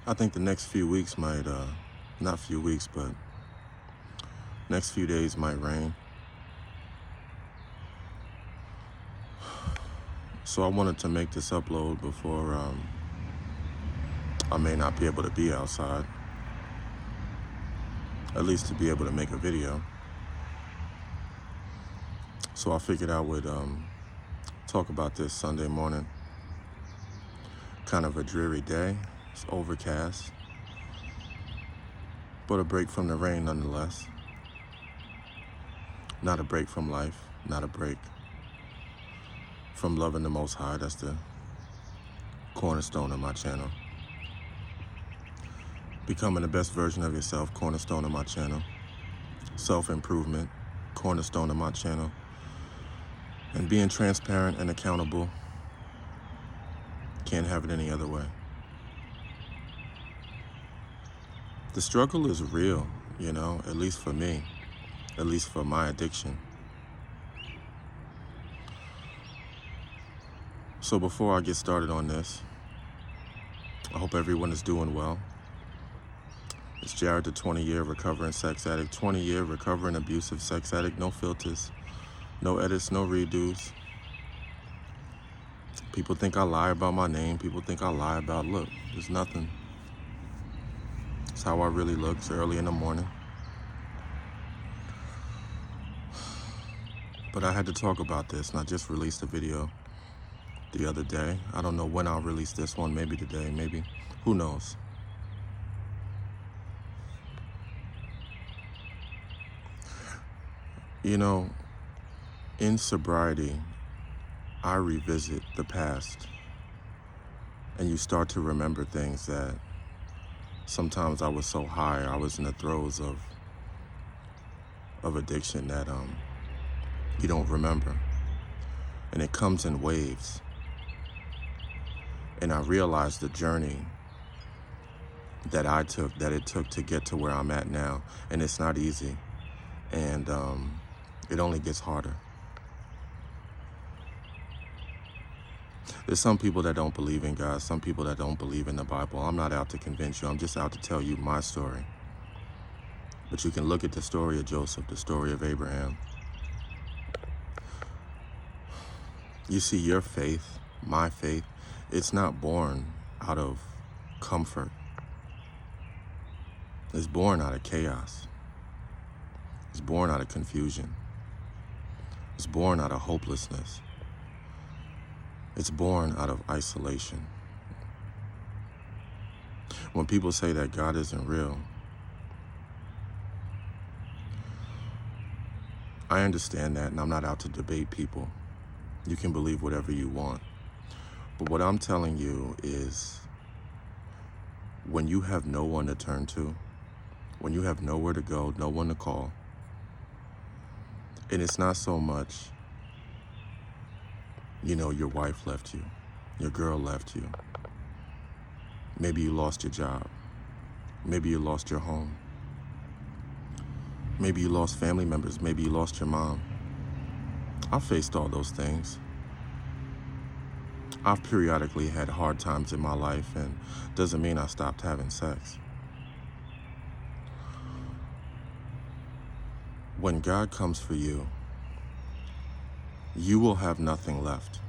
I think the next few weeks might, not few weeks, but next few days might rain. So I wanted to make this upload before I may not be able to be outside, at least to be able to make a video. So I figured I would talk about this Sunday morning. Kind of a dreary day. It's overcast, but a break from the rain nonetheless. Not a break from life, not a break from loving the Most High. That's the cornerstone of my channel. Becoming the best version of yourself, cornerstone of my channel. Self-improvement, cornerstone of my channel. And being transparent and accountable, can't have it any other way. The struggle is real, you know, at least for me, at least for my addiction. So before I get started on this, I hope everyone is doing well. It's Jared, the 20-year recovering sex addict, 20-year recovering abusive sex addict, no filters, no edits, no redos. People think I lie about my name. People think I lie about, look, there's nothing. It's how I really look. It's early in the morning. But I had to talk about this, and I just released a video the other day. I don't know when I'll release this one, maybe today, maybe, who knows. You know, in sobriety, I revisit the past, and you start to remember things that sometimes I was so high, I was in the throes of addiction that you don't remember. And it comes in waves. And I realized the journey that it took to get to where I'm at now. And it's not easy. And it only gets harder. There's some people that don't believe in God, some people that don't believe in the Bible. I'm not out to convince you. I'm just out to tell you my story. But you can look at the story of Joseph, the story of Abraham. You see, your faith, my faith, it's not born out of comfort. It's born out of chaos. It's born out of confusion. It's born out of hopelessness. It's born out of isolation. When people say that God isn't real, I understand that, and I'm not out to debate people. You can believe whatever you want. But what I'm telling you is, when you have no one to turn to, when you have nowhere to go, no one to call, and it's not so much, you know, your wife left you, your girl left you, maybe you lost your job, maybe you lost your home, maybe you lost family members, maybe you lost your mom. I faced all those things. I've periodically had hard times in my life, and doesn't mean I stopped having sex. When God comes for you, you will have nothing left.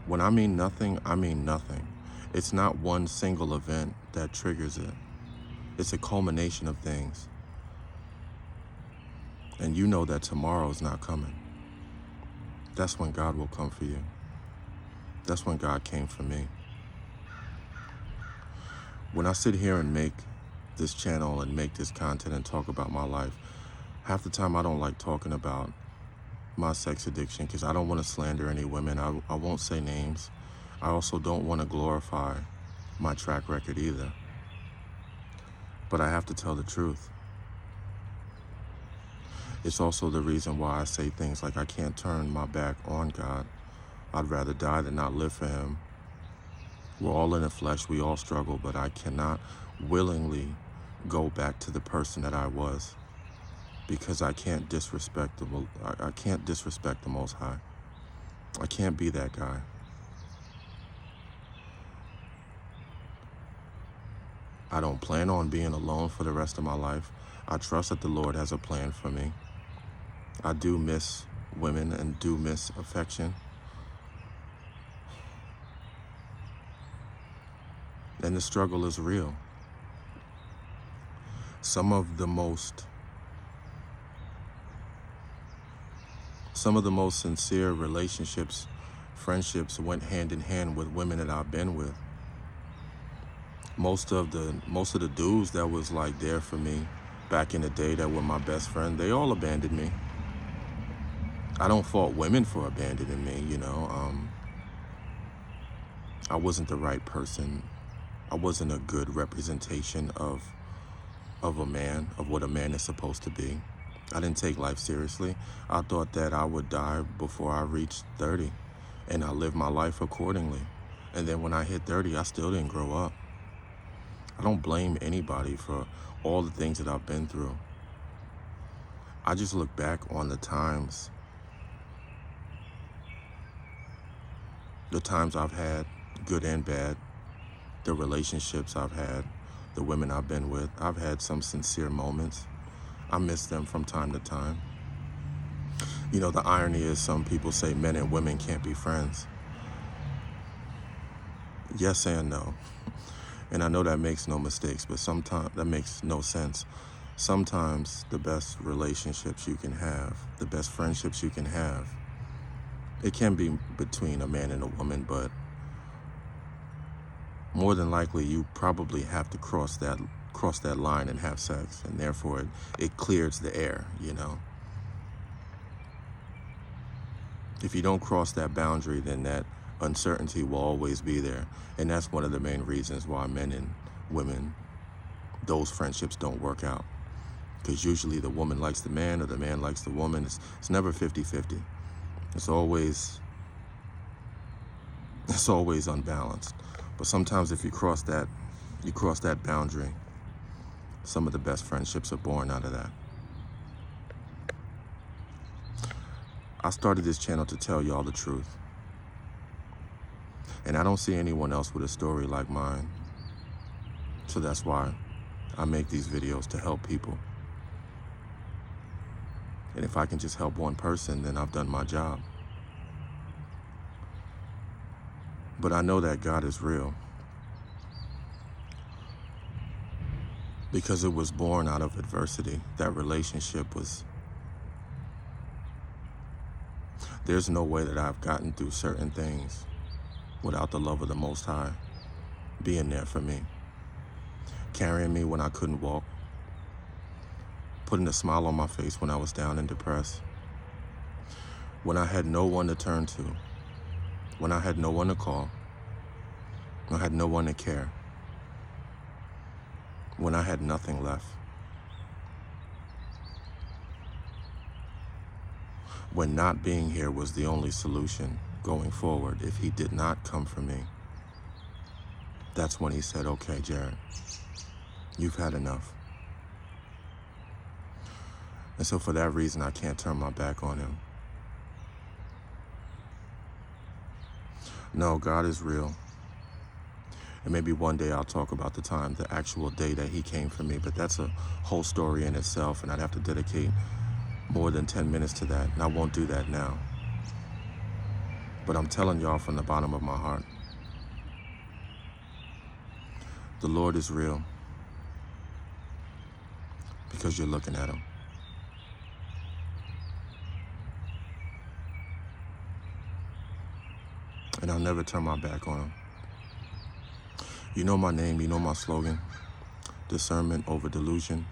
When I mean nothing, I mean nothing. It's not one single event that triggers it. It's a culmination of things. And you know that tomorrow's not coming. That's when God will come for you. That's when God came for me. When I sit here and make this channel and make this content and talk about my life, half the time I don't like talking about my sex addiction because I don't want to slander any women. I won't say names. I also don't want to glorify my track record either. But I have to tell the truth. It's also the reason why I say things like I can't turn my back on God. I'd rather die than not live for him. We're all in the flesh, we all struggle, but I cannot willingly go back to the person that I was, because I can't disrespect the Most High. I can't be that guy. I can't be that guy. I don't plan on being alone for the rest of my life. I trust that the Lord has a plan for me. I do miss women and do miss affection. And the struggle is real. Some of the most sincere relationships, friendships went hand in hand with women that I've been with. Most of the dudes that was like there for me back in the day that were my best friend, they all abandoned me. I don't fault women for abandoning me, you know. I wasn't the right person. I wasn't a good representation of a man, of what a man is supposed to be. I didn't take life seriously. I thought that I would die before I reached 30, and I lived my life accordingly. And then when I hit 30, I still didn't grow up. I don't blame anybody for all the things that I've been through. I just look back on the times I've had, good and bad, the relationships I've had, the women I've been with. I've had some sincere moments. I miss them from time to time. You know, the irony is some people say men and women can't be friends. Yes and no. And I know that makes no mistakes, but sometimes that makes no sense. Sometimes the best relationships you can have, the best friendships you can have, it can be between a man and a woman, but more than likely you probably have to cross that line and have sex, and therefore it clears the air, you know. If you don't cross that boundary, then that uncertainty will always be there. And that's one of the main reasons why men and women, those friendships don't work out. Because usually the woman likes the man or the man likes the woman. It's never 50-50. It's always unbalanced. But sometimes if you cross that boundary, some of the best friendships are born out of that. I started this channel to tell y'all the truth. And I don't see anyone else with a story like mine. So that's why I make these videos, to help people. And if I can just help one person, then I've done my job. But I know that God is real, because it was born out of adversity. That relationship was... There's no way that I've gotten through certain things without the love of the Most High being there for me, carrying me when I couldn't walk, putting a smile on my face when I was down and depressed, when I had no one to turn to, when I had no one to call, when I had no one to care, when I had nothing left, when not being here was the only solution going forward. If he did not come for me, that's when he said, okay, Jared, you've had enough. And so for that reason, I can't turn my back on him. No, God is real. And maybe one day I'll talk about the actual day that he came for me, but that's a whole story in itself, and I'd have to dedicate more than 10 minutes to that, and I won't do that now. But I'm telling y'all from the bottom of my heart, the Lord is real, because you're looking at him. And I'll never turn my back on him. You know my name, you know my slogan: discernment over delusion.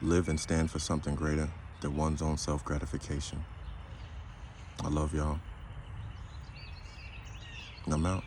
Live and stand for something greater than one's own self-gratification. I love y'all. And I'm out.